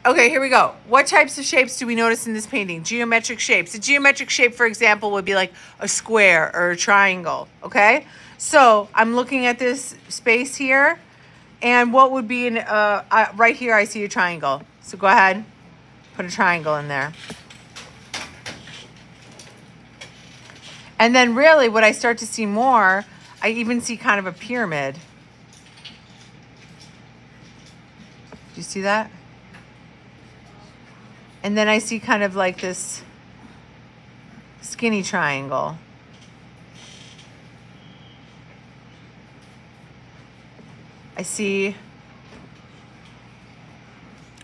Okay, here we go. What types of shapes do we notice in this painting? Geometric shapes. A geometric shape, for example, would be like a square or a triangle, okay? So I'm looking at this space here, and what would be in, right here I see a triangle. So go ahead, put a triangle in there. And then really what I start to see more, I even see kind of a pyramid. Do you see that? And then I see kind of like this skinny triangle. I see,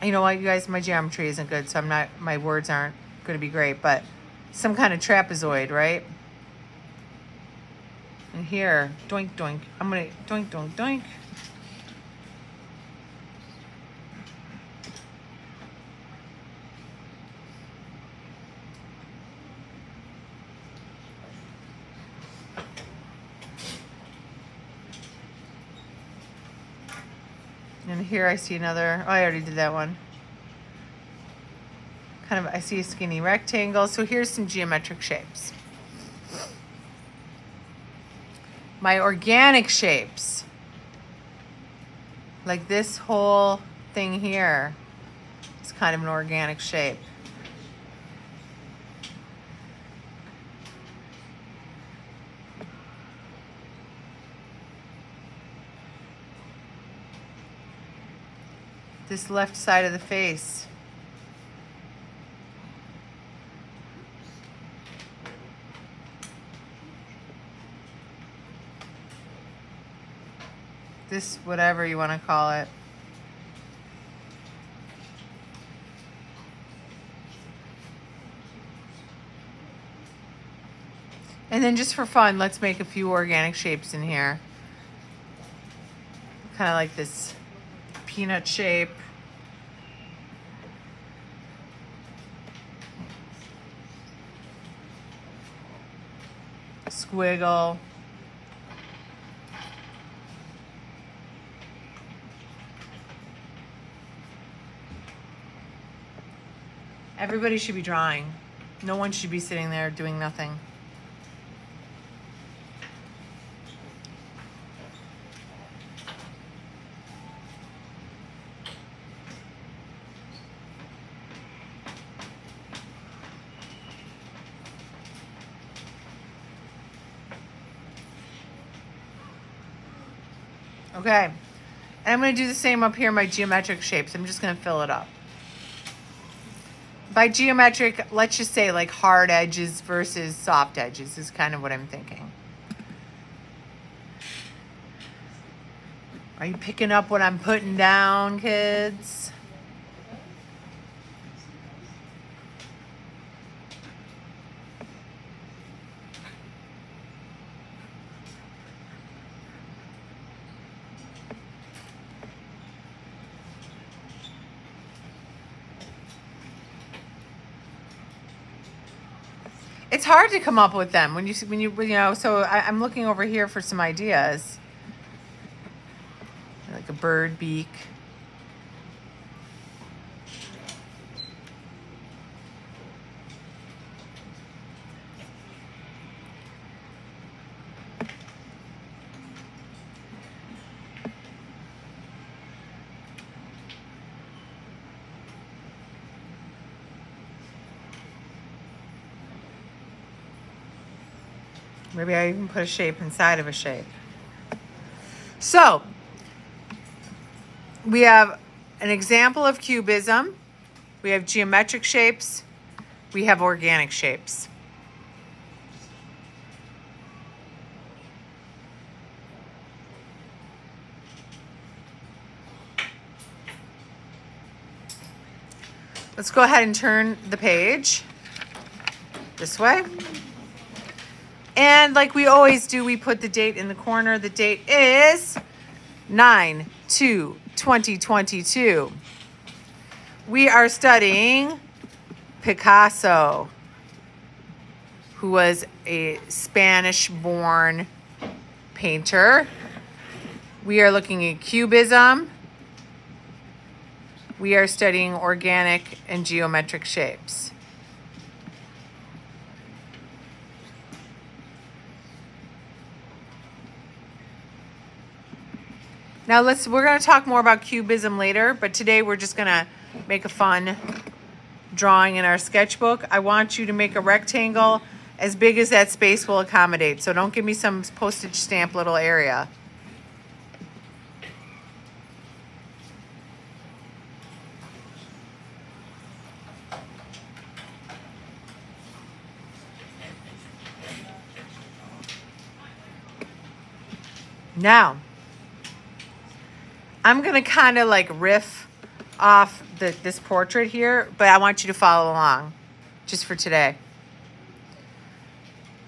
you know what, you guys, my geometry isn't good, so my words aren't going to be great, but some kind of trapezoid, right? And here, doink, doink. I'm going to doink, doink, doink. And here I see another, oh, I already did that one. Kind of, I see a skinny rectangle. So here's some geometric shapes. My organic shapes, like this whole thing here, is kind of an organic shape. This left side of the face. This, whatever you want to call it. And then just for fun, let's make a few organic shapes in here. Kind of like this peanut shape. Squiggle. Everybody should be drawing. No one should be sitting there doing nothing. Okay, and I'm going to do the same up here, my geometric shapes. I'm just going to fill it up. By geometric, let's just say like hard edges versus soft edges is kind of what I'm thinking. Are you picking up what I'm putting down, kids? It's hard to come up with them when you know. So I'm looking over here for some ideas, like a bird beak. Maybe I even put a shape inside of a shape. So we have an example of cubism. We have geometric shapes. We have organic shapes. Let's go ahead and turn the page this way. And like we always do, we put the date in the corner. The date is 9/2/2022. We are studying Picasso, who was a Spanish-born painter. We are looking at Cubism. We are studying organic and geometric shapes. Now we're going to talk more about cubism later, but today we're just going to make a fun drawing in our sketchbook. I want you to make a rectangle as big as that space will accommodate. So don't give me some postage stamp little area. Now, I'm going to kind of like riff off this portrait here, but I want you to follow along just for today.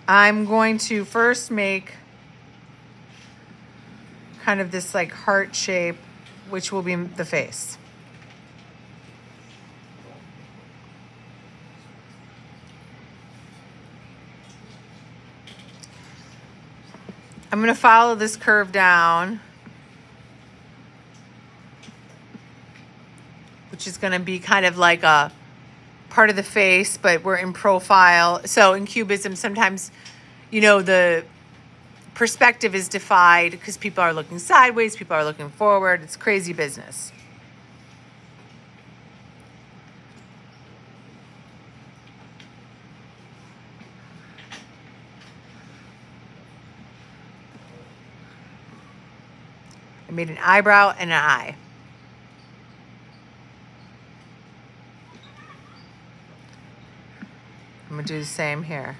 I'm going to first make kind of this like heart shape, which will be the face. I'm going to follow this curve down, which is going to be kind of like a part of the face, but we're in profile. So in cubism, sometimes, you know, the perspective is defied because people are looking sideways, people are looking forward. It's crazy business. I made an eyebrow and an eye. I'm going to do the same here.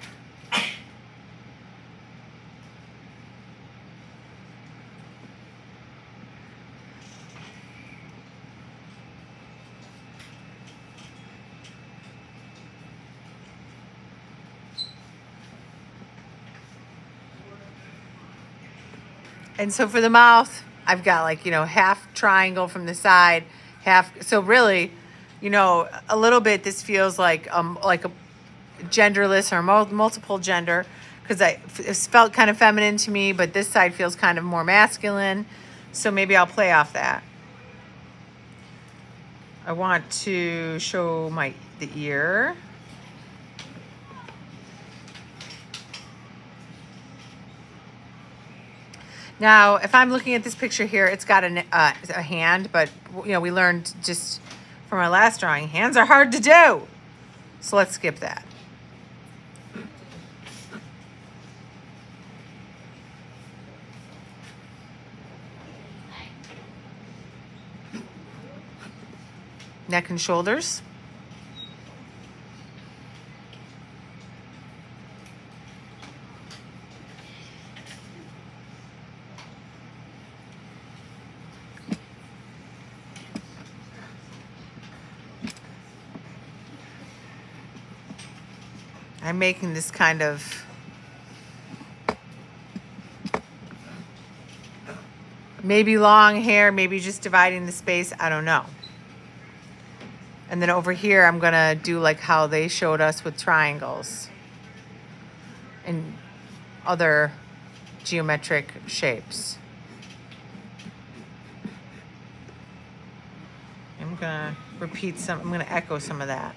And so for the mouth, I've got like, you know, half triangle from the side, half. So really, you know, a little bit, this feels like a genderless or multiple gender, because it's felt kind of feminine to me, but this side feels kind of more masculine. So maybe I'll play off that. I want to show the ear. Now, if I'm looking at this picture here, it's got a hand, but you know, we learned just from our last drawing, hands are hard to do. So let's skip that. Neck and shoulders. I'm making this kind of maybe long hair, maybe just dividing the space, I don't know. And then over here, I'm gonna do like how they showed us with triangles and other geometric shapes. I'm gonna I'm gonna echo some of that.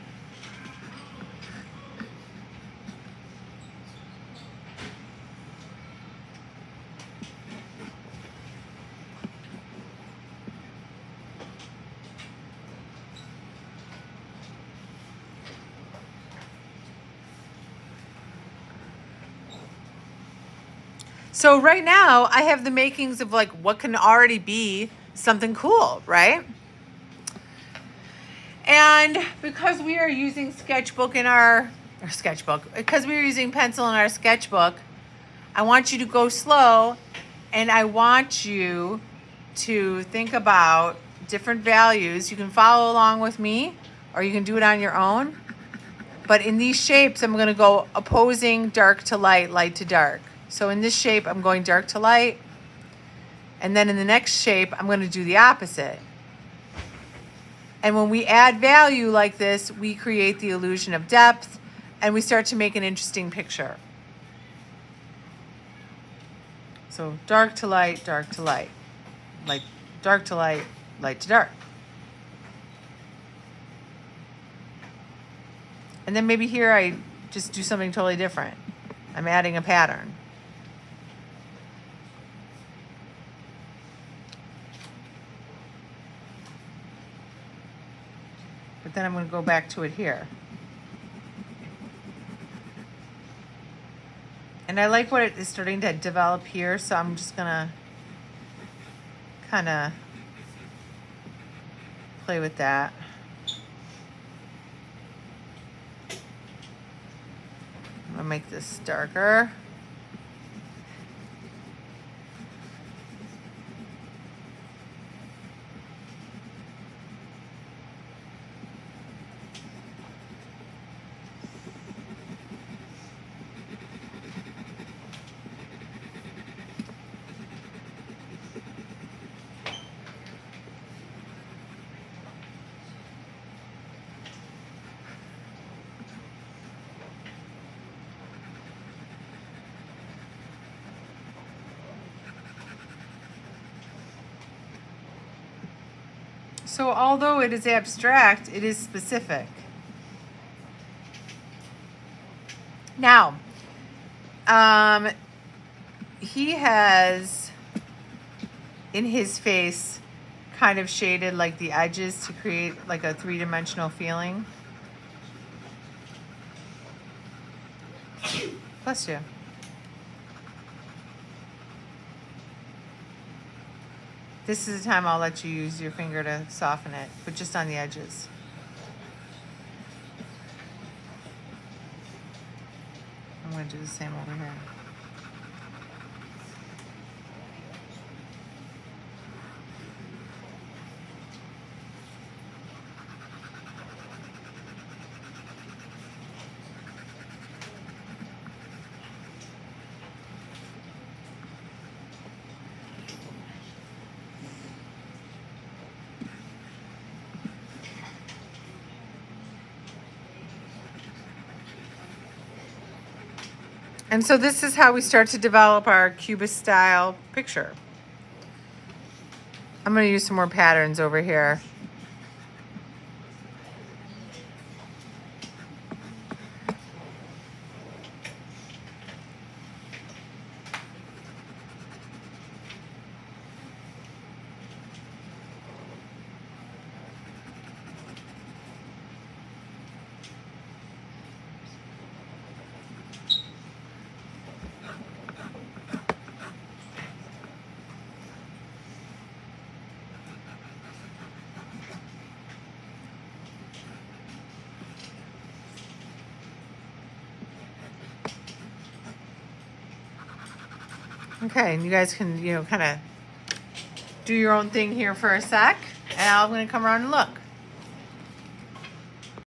So right now I have the makings of like what can already be something cool, right? And because we are using sketchbook in our sketchbook, because we are using pencil in our sketchbook, I want you to go slow, and I want you to think about different values. You can follow along with me, or you can do it on your own. But in these shapes, I'm gonna go opposing dark to light, light to dark. So in this shape, I'm going dark to light. And then in the next shape, I'm going to do the opposite. And when we add value like this, we create the illusion of depth, and we start to make an interesting picture. So dark to light, light, dark to light, light to dark. And then maybe here I just do something totally different. I'm adding a pattern. But then I'm going to go back to it here. And I like what it is starting to develop here, so I'm just going to kind of play with that. I'm going to make this darker. So although it is abstract, it is specific. Now, he has in his face kind of shaded like the edges to create like a three-dimensional feeling. Bless you. This is the time I'll let you use your finger to soften it, but just on the edges. I'm going to do the same over here. And so this is how we start to develop our Cubist style picture. I'm going to use some more patterns over here. Okay, and you guys can, kind of do your own thing here for a sec, and I'm going to come around and look.